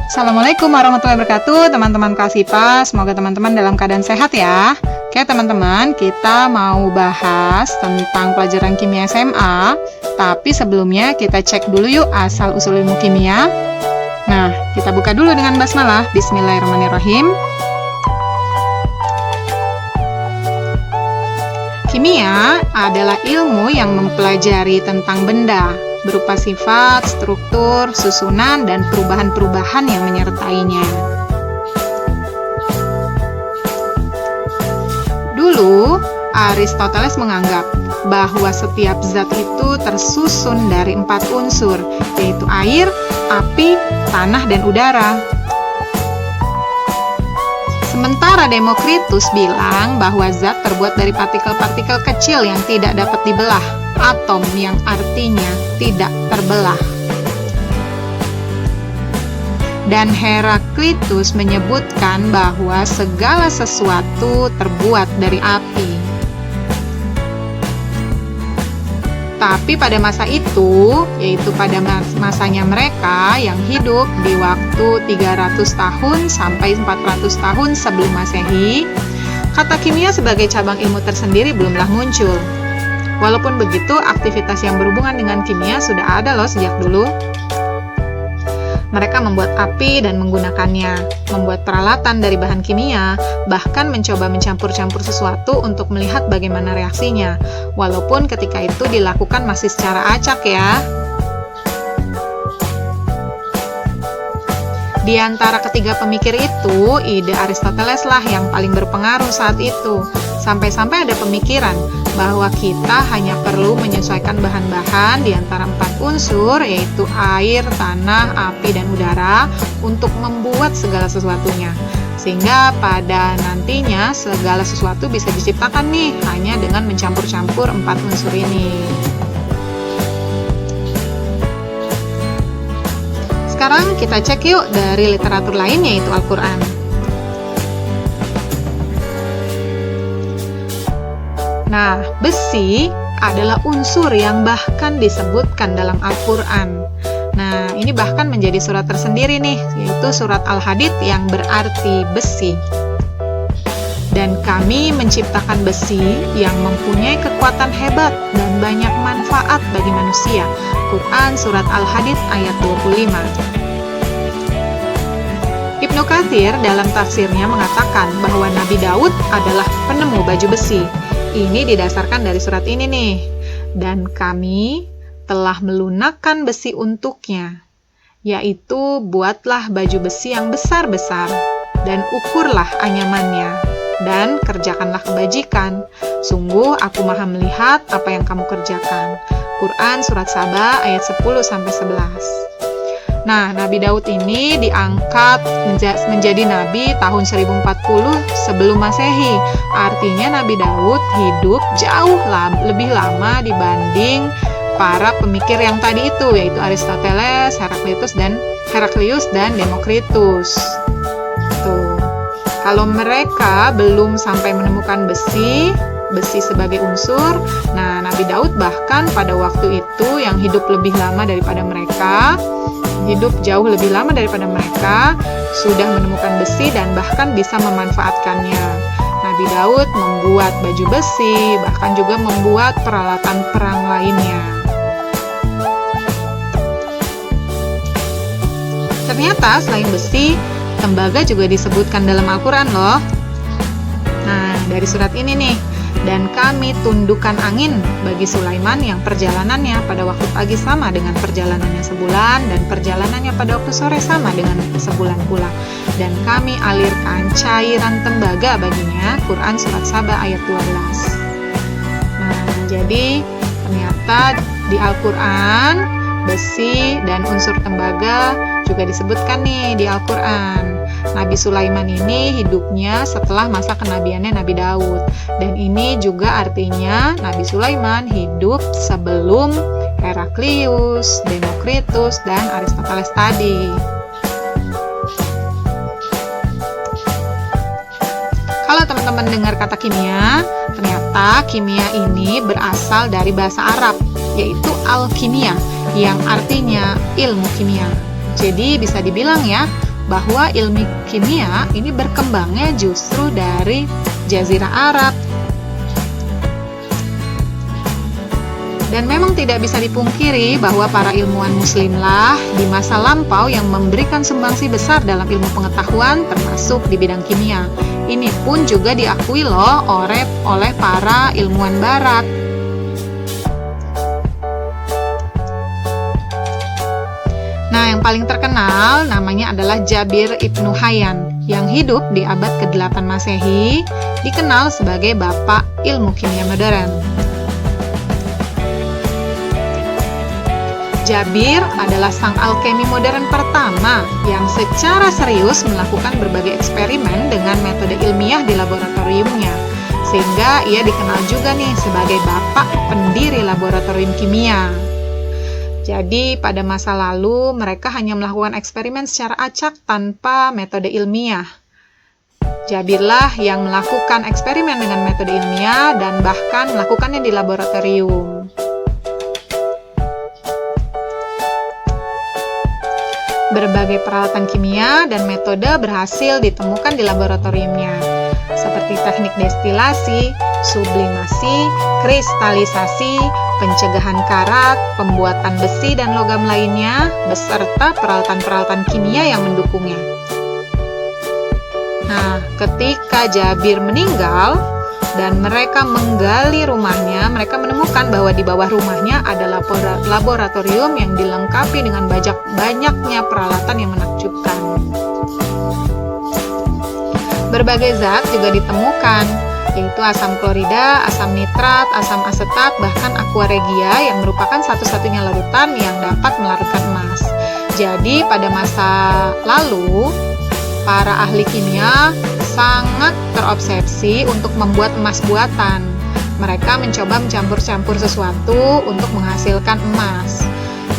Assalamualaikum warahmatullahi wabarakatuh, teman-teman Kasipa. Semoga teman-teman dalam keadaan sehat ya. Oke teman-teman, kita mau bahas tentang pelajaran kimia SMA. Tapi sebelumnya kita cek dulu yuk asal-usul ilmu kimia. Nah, kita buka dulu dengan basmalah. Bismillahirrahmanirrahim. Kimia adalah ilmu yang mempelajari tentang benda, berupa sifat, struktur, susunan, dan perubahan-perubahan yang menyertainya. Dulu, Aristoteles menganggap bahwa setiap zat itu tersusun dari 4 unsur, yaitu air, api, tanah, dan udara. Sementara Demokritus bilang bahwa zat terbuat dari partikel-partikel kecil yang tidak dapat dibelah, atom yang artinya tidak terbelah. Dan Heraklitus menyebutkan bahwa segala sesuatu terbuat dari api. Tapi pada masa itu, yaitu pada masanya mereka yang hidup di waktu 300 tahun sampai 400 tahun sebelum Masehi, kata kimia sebagai cabang ilmu tersendiri belumlah muncul. Walaupun begitu, aktivitas yang berhubungan dengan kimia sudah ada loh sejak dulu. Mereka membuat api dan menggunakannya, membuat peralatan dari bahan kimia, bahkan mencoba mencampur-campur sesuatu untuk melihat bagaimana reaksinya, walaupun ketika itu dilakukan masih secara acak ya. Di antara ketiga pemikir itu, ide Aristoteles lah yang paling berpengaruh saat itu. Sampai-sampai ada pemikiran bahwa kita hanya perlu menyesuaikan bahan-bahan di antara 4 unsur, yaitu air, tanah, api, dan udara, untuk membuat segala sesuatunya. Sehingga pada nantinya segala sesuatu bisa diciptakan nih, hanya dengan mencampur-campur 4 unsur ini. Sekarang kita cek yuk dari literatur lain, yaitu Al-Quran. Nah, besi adalah unsur yang bahkan disebutkan dalam Al-Quran. Nah, ini bahkan menjadi surat tersendiri nih, yaitu surat Al-Hadid yang berarti besi. Dan kami menciptakan besi yang mempunyai kekuatan hebat dan banyak manfaat bagi manusia. Quran surat Al-Hadid ayat 25. Ibnu Katsir dalam tafsirnya mengatakan bahwa Nabi Daud adalah penemu baju besi. Ini didasarkan dari surat ini nih. Dan kami telah melunakkan besi untuknya, yaitu buatlah baju besi yang besar-besar, dan ukurlah anyamannya, dan kerjakanlah kebajikan. Sungguh aku maha melihat apa yang kamu kerjakan. Quran surat Saba ayat 10-11. Nah, Nabi Daud ini diangkat menjadi nabi tahun 1040 sebelum Masehi. Artinya Nabi Daud hidup jauh lebih lama dibanding para pemikir yang tadi itu, yaitu Aristoteles, Heraklius dan Demokritus. Tuh. Kalau mereka belum sampai menemukan besi sebagai unsur, nah Nabi Daud bahkan pada waktu itu yang hidup lebih lama daripada mereka, hidup jauh lebih lama daripada mereka, sudah menemukan besi dan bahkan bisa memanfaatkannya. Nabi Daud membuat baju besi, bahkan juga membuat peralatan perang lainnya. Ternyata selain besi, tembaga juga disebutkan dalam Al-Quran loh. Nah, dari surat ini nih. Dan kami tundukkan angin bagi Sulaiman yang perjalanannya pada waktu pagi sama dengan perjalanannya sebulan, dan perjalanannya pada waktu sore sama dengan sebulan pula. Dan kami alirkan cairan tembaga baginya. Quran surat Saba ayat 12. Nah, jadi ternyata di Al-Quran besi dan unsur tembaga juga disebutkan nih di Al-Quran. Nabi Sulaiman ini hidupnya setelah masa kenabiannya Nabi Daud. Dan ini juga artinya Nabi Sulaiman hidup sebelum Heraklius, Demokritus, dan Aristoteles tadi. Kalau teman-teman dengar kata kimia, ternyata kimia ini berasal dari bahasa Arab, yaitu al-kimia, yang artinya ilmu kimia. Jadi bisa dibilang ya, bahwa ilmu kimia ini berkembangnya justru dari Jazirah Arab. Dan memang tidak bisa dipungkiri bahwa para ilmuwan muslimlah di masa lampau yang memberikan sumbangsi besar dalam ilmu pengetahuan termasuk di bidang kimia. Ini pun juga diakui loh oleh para ilmuwan barat. Nah, yang paling terkenal namanya adalah Jabir Ibnu Hayyan yang hidup di abad ke-8 Masehi, dikenal sebagai Bapak Ilmu Kimia Modern. Jabir adalah sang alkemi modern pertama yang secara serius melakukan berbagai eksperimen dengan metode ilmiah di laboratoriumnya, sehingga ia dikenal juga nih sebagai bapak pendiri laboratorium kimia. Jadi pada masa lalu mereka hanya melakukan eksperimen secara acak tanpa metode ilmiah. Jabirlah yang melakukan eksperimen dengan metode ilmiah dan bahkan melakukannya di laboratorium. Berbagai peralatan kimia dan metode berhasil ditemukan di laboratoriumnya, seperti teknik destilasi, sublimasi, kristalisasi, pencegahan karat, pembuatan besi dan logam lainnya, beserta peralatan-peralatan kimia yang mendukungnya. Nah, ketika Jabir meninggal dan mereka menggali rumahnya, mereka menemukan bahwa di bawah rumahnya ada laboratorium yang dilengkapi dengan banyaknya peralatan yang menakjubkan. Berbagai zat juga ditemukan, yaitu asam klorida, asam nitrat, asam asetat, bahkan aqua regia yang merupakan satu-satunya larutan yang dapat melarutkan emas. Jadi pada masa lalu, para ahli kimia sangat terobsesi untuk membuat emas buatan. Mereka mencoba mencampur-campur sesuatu untuk menghasilkan emas.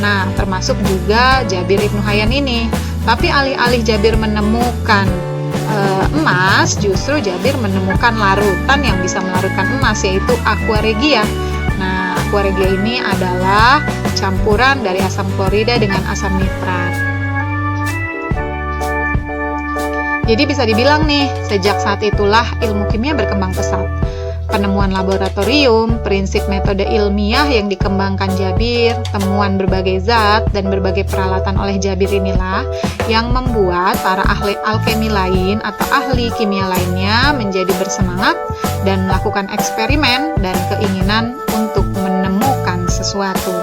Nah, termasuk juga Jabir Ibnu Hayyan ini. Tapi alih-alih Jabir menemukan emas, justru Jabir menemukan larutan yang bisa melarutkan emas, yaitu aqua regia. Nah, aqua regia ini adalah campuran dari asam klorida dengan asam nitrat. Jadi bisa dibilang nih, sejak saat itulah ilmu kimia berkembang pesat. Penemuan laboratorium, prinsip metode ilmiah yang dikembangkan Jabir, temuan berbagai zat dan berbagai peralatan oleh Jabir inilah yang membuat para ahli alkemi lain atau ahli kimia lainnya menjadi bersemangat dan melakukan eksperimen dan keinginan untuk menemukan sesuatu.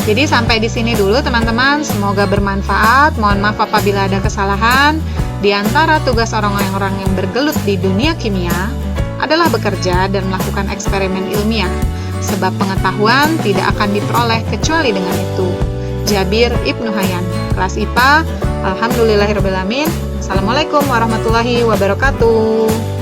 Jadi sampai di sini dulu teman-teman, semoga bermanfaat. Mohon maaf apabila ada kesalahan. Di antara tugas orang-orang yang bergelut di dunia kimia adalah bekerja dan melakukan eksperimen ilmiah, sebab pengetahuan tidak akan diperoleh kecuali dengan itu. Jabir Ibnu Hayyan, kelas IPA. Alhamdulillahirrabbilalamin. Assalamualaikum warahmatullahi wabarakatuh.